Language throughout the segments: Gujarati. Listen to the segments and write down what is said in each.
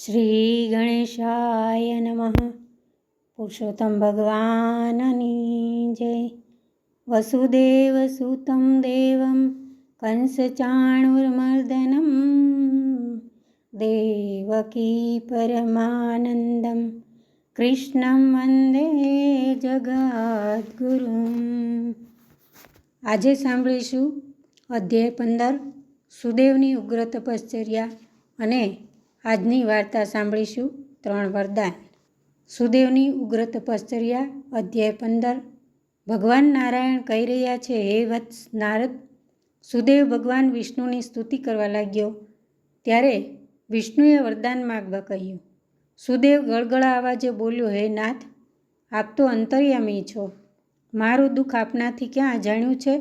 શ્રી ગણેશાય નમઃ. પુરુષોત્તમ ભગવાનની જય. વસુદેવ સુતમ દેવમ કંસચાણુર્મર્દનમ દેવકી પરમાનંદમ કૃષ્ણમ વંદે જગદ્ગુરુમ. આજે સાંભળીશું અધ્યાય 15 સુદેવની ઉગ્ર તપશ્ચર્યા અને આજની વાર્તા સાંભળીશું 3 વરદાન. સુદેવની ઉગ્ર તપશ્ચર્યા અધ્યાય 15. ભગવાન નારાયણ કહી રહ્યા છે, હે વત્સ નારદ. સુદેવ ભગવાન વિષ્ણુની સ્તુતિ કરવા લાગ્યો ત્યારે વિષ્ણુએ વરદાન માગવા કહ્યું. સુદેવ ગળગળા અવાજે બોલ્યો, હે નાથ, આપ તો અંતર્યામી છો. મારું દુઃખ આપનાથી ક્યાં અજાણ્યું છે?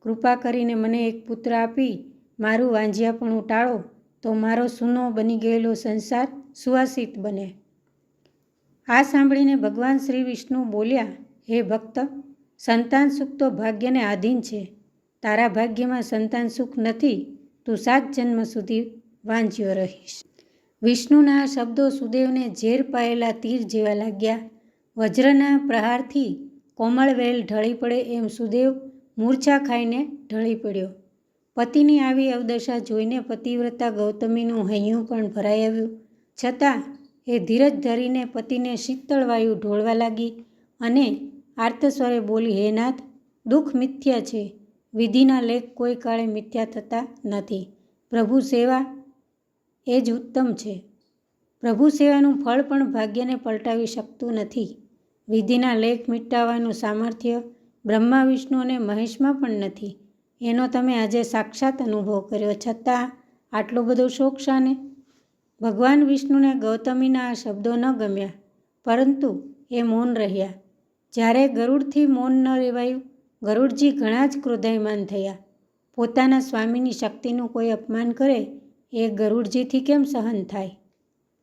કૃપા કરીને મને એક પુત્ર આપી મારું વાંઝિયાપણું ટાળો તો મારો સૂનો બની ગયેલો સંસાર સુવાસિત બને. આ સાંભળીને ભગવાન શ્રી વિષ્ણુ બોલ્યા, હે ભક્ત, સંતાન સુખ તો ભાગ્યને આધીન છે. તારા ભાગ્યમાં સંતાન સુખ નથી. તું 7 જન્મ સુધી વાંઝ્યો રહીશ. વિષ્ણુના આ શબ્દો સુદેવને ઝેર પાયેલા તીર જેવા લાગ્યા. વજ્રના પ્રહારથી કોમળ વેલ ઢળી પડે એમ સુદેવ મૂર્છા ખાઈને ઢળી પડ્યો. પતિની આવી અવદશા જોઈને પતિવ્રતા ગૌતમીનું હૈયું પણ ભરાઈ આવ્યું. છતાં એ ધીરજ ધરીને પતિને શીતળ વાયુ ઢોળવા લાગી અને આર્તસ્વરે બોલી, હે નાથ, દુઃખ મિથ્યા છે. વિધિના લેખ કોઈ કાળે મિથ્યા થતા નથી. પ્રભુ સેવા એ જ ઉત્તમ છે. પ્રભુ સેવાનું ફળ પણ ભાગ્યને પલટાવી શકતું નથી. વિધિના લેખ મિટાવવાનું સામર્થ્ય બ્રહ્મા, વિષ્ણુ અને મહેશમાં પણ નથી. એનો તમે આજે સાક્ષાત અનુભવ કર્યો, છતાં આટલો બધો શોક શાને? ભગવાન વિષ્ણુને ગૌતમીના આ શબ્દો ન ગમ્યા, પરંતુ એ મૌન રહ્યા. જ્યારે ગરુડથી મૌન ન રહેવાયું, ગરુડજી ઘણા જ ક્રોધાયમાન થયા. પોતાના સ્વામીની શક્તિનું કોઈ અપમાન કરે એ ગરુડજીથી કેમ સહન થાય?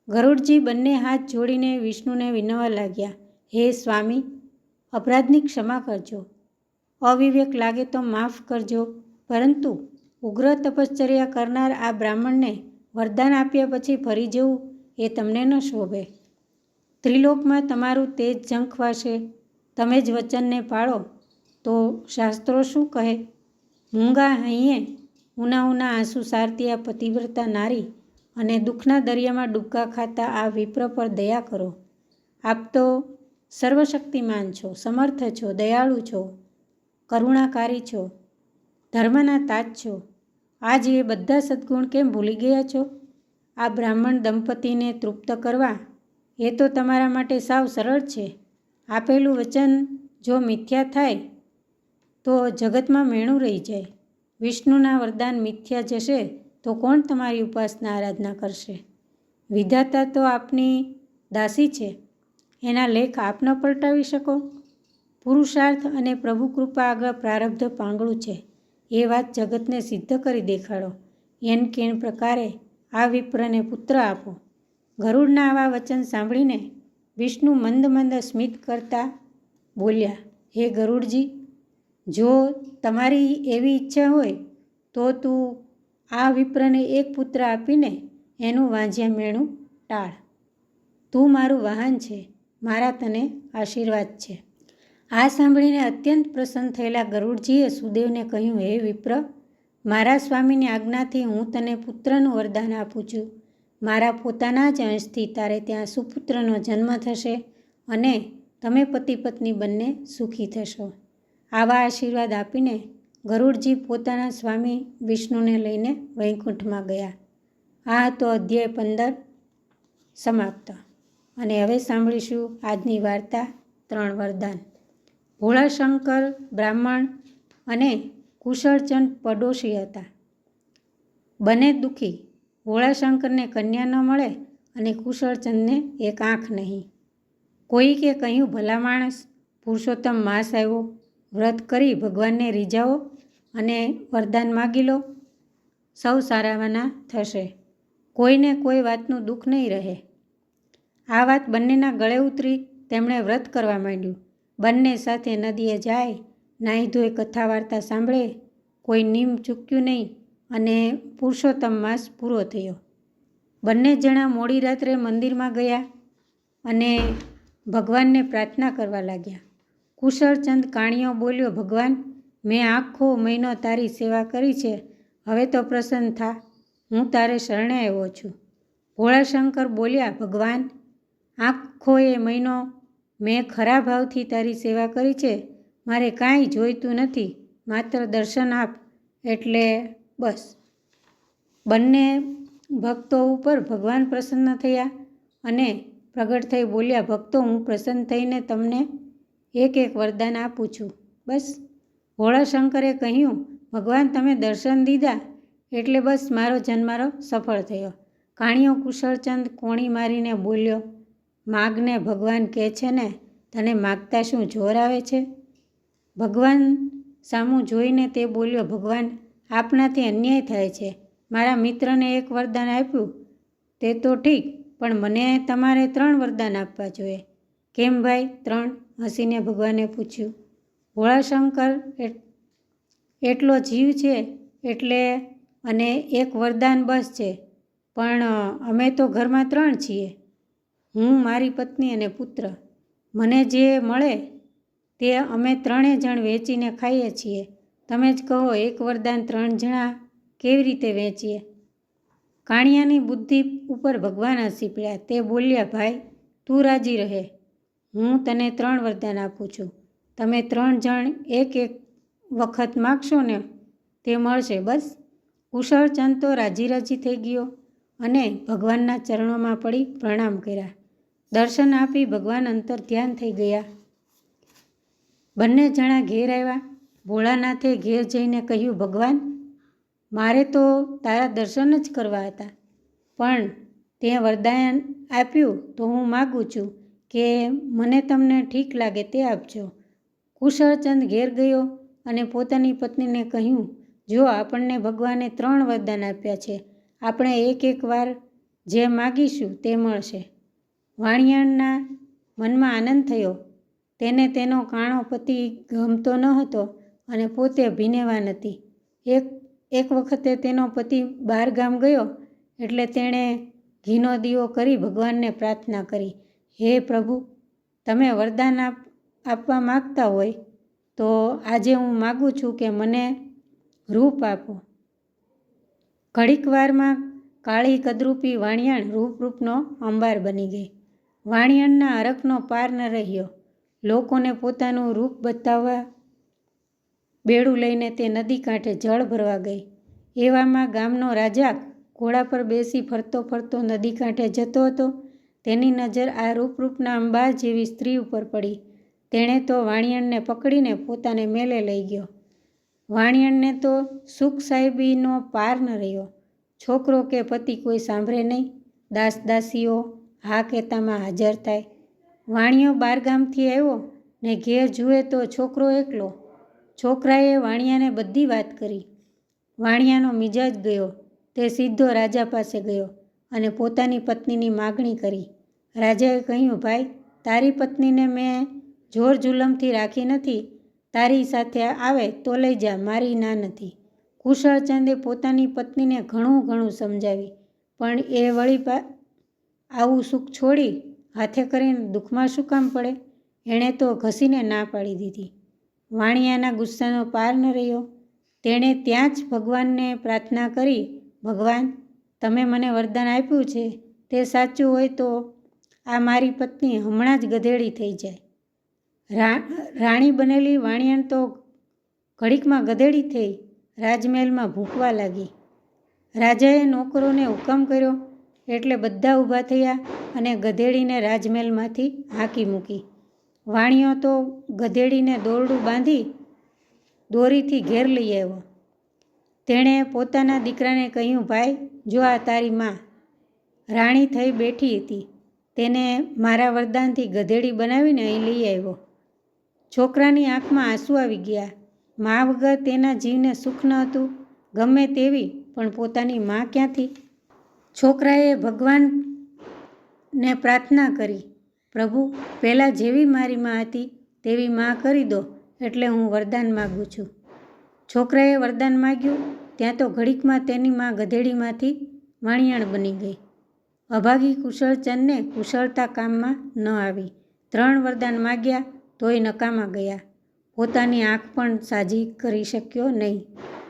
ગરુડજી બંને હાથ જોડીને વિષ્ણુને વિનવવા લાગ્યા, હે સ્વામી, અપરાધની ક્ષમા કરજો. અવિવેક લાગે તો માફ કરજો, પરંતુ ઉગ્ર તપશ્ચર્યા કરનાર આ બ્રાહ્મણને વરદાન આપ્યા પછી ફરી જવું એ તમને ન શોભે. ત્રિલોકમાં તમારું તેજ ઝંખવાશે. તમે જ વચનને પાળો તો શાસ્ત્રો શું કહે? મૂંગા હૈયે ઉના ઉના આંસુ સારતી આ પતિવ્રતા નારી અને દુઃખના દરિયામાં ડૂબકા ખાતા આ વિપ્ર પર દયા કરો. આપ તો સર્વશક્તિમાન છો, સમર્થ છો, દયાળુ છો, કરુણાકારી છો, ધર્મના તાજ છો. આજ એ બધા સદ્ગુણ કેમ ભૂલી ગયા છો? આ બ્રાહ્મણ દંપતીને તૃપ્ત કરવા એ તો તમારા માટે સાવ સરળ છે. આપેલું વચન જો મિથ્યા થાય તો જગતમાં મેણું રહી જાય. વિષ્ણુના વરદાન મિથ્યા જશે તો કોણ તમારી ઉપાસના આરાધના કરશે? વિધાતા તો આપની દાસી છે. એના લેખ આપ ન પલટાવી શકો? પુરુષાર્થ અને પ્રભુ કૃપા આગળ પ્રારબ્ધ પાંગળું છે. એ વાત જગતને સિદ્ધ કરી દેખાડો. એન કેણ પ્રકારે આ વિપ્રને પુત્ર આપો. ગરુડના આવા વચન સાંભળીને વિષ્ણુ મંદ મંદ સ્મિત કરતા બોલ્યા, હે ગરુડજી, જો તમારી એવી ઈચ્છા હોય તો તું આ વિપ્રને એક પુત્ર આપીને એનું વાંઝિયા મેણું ટાળ. તું મારું વાહન છે, મારા તને આશીર્વાદ છે. આ સાંભળીને અત્યંત પ્રસન્ન થયેલા ગરુડજીએ સુદેવને કહ્યું, હે વિપ્ર, મારા સ્વામીની આજ્ઞાથી હું તને પુત્રનું વરદાન આપું છું. મારા પોતાના જ અંશથી તારે ત્યાં સુપુત્રનો જન્મ થશે અને તમે પતિ પત્ની બંને સુખી થશો. આવા આશીર્વાદ આપીને ગરુડજી પોતાના સ્વામી વિષ્ણુને લઈને વૈકુંઠમાં ગયા. આ હતો અધ્યાય 15 સમાપ્ત. અને હવે સાંભળીશું આજની વાર્તા 3 વરદાન. ભોળાશંકર બ્રાહ્મણ અને કુશળચંદ પડોશી હતા. બંને દુઃખી. ભોળાશંકરને કન્યા ન મળે અને કુશળચંદને એક આંખ નહીં. કોઈકે કહ્યું, ભલા માણસ, પુરુષોત્તમ માસ આવ્યો, વ્રત કરી ભગવાનને રીઝાવો અને વરદાન માગી લો, સૌ સારાવાના થશે. કોઈને કોઈ વાતનું દુઃખ નહીં રહે. આ વાત બંનેના ગળે ઉતરી. તેમણે વ્રત કરવા માંડ્યું. બંને સાથે નદીએ જાય, નાહી ધોઈ કથા વાર્તા સાંભળે, કોઈ નિયમ ચૂક્યું નહીં અને પુરુષોત્તમ માસ પૂરો થયો. બંને જણા મોડી રાત્રે મંદિરમાં ગયા અને ભગવાનને પ્રાર્થના કરવા લાગ્યા. કુશળચંદ કાણિયો બોલ્યો, ભગવાન, મેં આખો મહિનો તારી સેવા કરી છે, હવે તો પ્રસન્ન થા, હું તારે શરણે આવ્યો છું. ભોળાશંકર બોલ્યા, ભગવાન, આખો એ મહિનો મેં ખરા ભાવથી તારી સેવા કરી છે, મારે કાંઈ જોઈતું નથી, માત્ર દર્શન આપ એટલે બસ. બંને ભક્તો ઉપર ભગવાન પ્રસન્ન થયા અને પ્રગટ થઈ બોલ્યા, ભક્તો, હું પ્રસન્ન થઈને તમને એક એક વરદાન આપું છું, બસ. ભોળાશંકરે કહ્યું, ભગવાન, તમે દર્શન દીધા એટલે બસ મારો જન્મારો સફળ થયો. કાણિયો કુશળચંદ કોણી મારીને બોલ્યો, માગને, ભગવાન કહે છે ને, તને માગતા શું જોર આવે છે? ભગવાન સામું જોઈને તે બોલ્યો, ભગવાન, આપનાથી અન્યાય થાય છે. મારા મિત્રને એક વરદાન આપ્યું તે તો ઠીક, પણ મને તમારે 3 વરદાન આપવા જોઈએ. કેમ ભાઈ 3? હસીને ભગવાને પૂછ્યું. ભોળાશંકર એટલો જીવ છે એટલે અને એક વરદાન બસ છે, પણ અમે તો ઘરમાં 3 છીએ, હું, મારી પત્ની અને પુત્ર. મને જે મળે તે અમે 3 જણ વેચીને ખાઈએ છીએ. તમે જ કહો, એક વરદાન 3 જણા કેવી રીતે વેચીએ? કાણિયાની બુદ્ધિ ઉપર ભગવાન હસી પડ્યા. તે બોલ્યા, ભાઈ, તું રાજી રહે, હું તને 3 વરદાન આપું છું. તમે 3 જણ એક એક વખત માગશો ને તે મળશે, બસ. કુશળચંદ તો રાજી થઈ ગયો અને ભગવાનના ચરણોમાં પડી પ્રણામ કર્યા. દર્શન આપી ભગવાન અંતર ધ્યાન થઈ ગયા. બંને જણા ઘેર આવ્યા. ભોળાનાથે ઘેર જઈને કહ્યું, ભગવાન, મારે તો તારા દર્શન જ કરવા હતા, પણ તે વરદાન આપ્યું તો હું માગું છું કે મને તમને ઠીક લાગે તે આપજો. કુશળચંદ ઘેર ગયો અને પોતાની પત્નીને કહ્યું, જો આપણને ભગવાને 3 વરદાન આપ્યા છે, આપણે એક વાર જે માગીશું તે મળશે. વાણિયાના મનમાં આનંદ થયો. તેને તેનો કાણો પતિ ગમતો ન હતો અને પોતે ભીનેવાન હતી. એક વખતે તેનો પતિ બહાર ગામ ગયો એટલે તેણે ઘીનો દીવો કરી ભગવાનને પ્રાર્થના કરી, હે પ્રભુ, તમે વરદાન આપવા માગતા હોય તો આજે હું માગું છું કે મને રૂપ આપો. ઘડીક વારમાં કાળી કદરૂપી વાણિયાણ રૂપનો અંબાર બની ગઈ. વાણિયાણના હરખનો પાર ન રહ્યો. લોકોને પોતાનું રૂપ બતાવવા બેડું લઈને તે નદી કાંઠે જળ ભરવા ગઈ. એવામાં ગામનો રાજા ઘોડા પર બેસી ફરતો નદી કાંઠે જતો હતો. તેની નજર આ રૂપના અંબાર જેવી સ્ત્રી ઉપર પડી. તેણે તો વાણિયાણને પકડીને પોતાને મેલે લઈ ગયો. વાણિયાણને તો સુખ સાહેબીનો પાર ન રહ્યો. છોકરો કે પતિ કોઈ સાંભળે નહીં. દાસીઓ હા કહેતામાં હાજર થાય. વાણિયો બારગામથી આવ્યો ને ઘેર જુએ તો છોકરો એકલો. છોકરાએ વાણિયાને બધી વાત કરી. વાણિયાનો મિજાજ ગયો. તે સીધો રાજા પાસે ગયો અને પોતાની પત્નીની માગણી કરી. રાજાએ કહ્યું, ભાઈ, તારી પત્નીને મેં જોર જુલમથી રાખી નથી, તારી સાથે આવે તો લઈ જા, મારી ના નથી. કુશળચંદે પોતાની પત્નીને ઘણું સમજાવી, પણ એ વળી આવું સુખ છોડી હાથે કરીને દુઃખમાં શું કામ પડે? એણે તો ઘસીને ના પાડી દીધી. વાણિયાના ગુસ્સાનો પાર ન રહ્યો. તેણે ત્યાં જ ભગવાનને પ્રાર્થના કરી, ભગવાન, તમે મને વરદાન આપ્યું છે તે સાચું હોય તો આ મારી પત્ની હમણાં જ ગધેડી થઈ જાય. રાણી બનેલી વાણિયાણ તો ઘડીકમાં ગધેડી થઈ રાજમહેલમાં ભૂંકવા લાગી. રાજાએ નોકરોને હુકમ કર્યો એટલે બધા ઊભા થયા અને ગધેડીને રાજમહેલમાંથી હાંકી મૂકી. વાણિયો તો ગધેડીને દોરડું બાંધી દોરીથી ઘેર લઈ આવ્યો. તેણે પોતાના દીકરાને કહ્યું, ભાઈ, જો આ તારી માં રાણી થઈ બેઠી હતી, તેને મારા વરદાનથી ગધેડી બનાવીને અહીં લઈ આવ્યો. છોકરાની આંખમાં આંસુ આવી ગયા. મા વગર તેના જીવને સુખ ન હતું. ગમે તેવી પણ પોતાની માં ક્યાંથી? છોકરાએ ભગવાનને પ્રાર્થના કરી, પ્રભુ, પહેલાં જેવી મારી માં હતી તેવી માં કરી દો એટલે હું વરદાન માગું છું. છોકરાએ વરદાન માગ્યું ત્યાં તો ઘડીકમાં તેની માં ગધેડીમાંથી વાણિયાણ બની ગઈ. અભાગી કુશળચંદને કુશળતા કામમાં ન આવી. 3 વરદાન માગ્યા તોય નકામા ગયા. પોતાની આંખ પણ સાજી કરી શક્યો નહીં.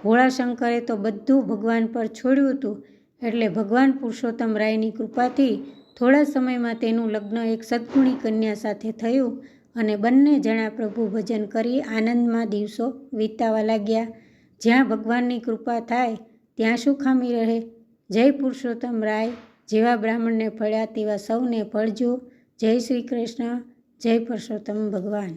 ભોળાશંકરે તો બધું ભગવાન પર છોડ્યું હતું. એટલે ભગવાન પુરુષોત્તમ રાયની કૃપાથી થોડા સમયમાં તેનું લગ્ન એક સદ્ગુણી કન્યા સાથે થયું અને બંને જણા પ્રભુ ભજન કરી આનંદમાં દિવસો વીતાવા લાગ્યા. જ્યાં ભગવાનની કૃપા થાય ત્યાં શું ખામી રહે? જય પુરુષોત્તમ રાય. જેવા બ્રાહ્મણને ફળ્યા તેવા સૌને ફળજો. જય શ્રી કૃષ્ણ. જય પુરુષોત્તમ ભગવાન.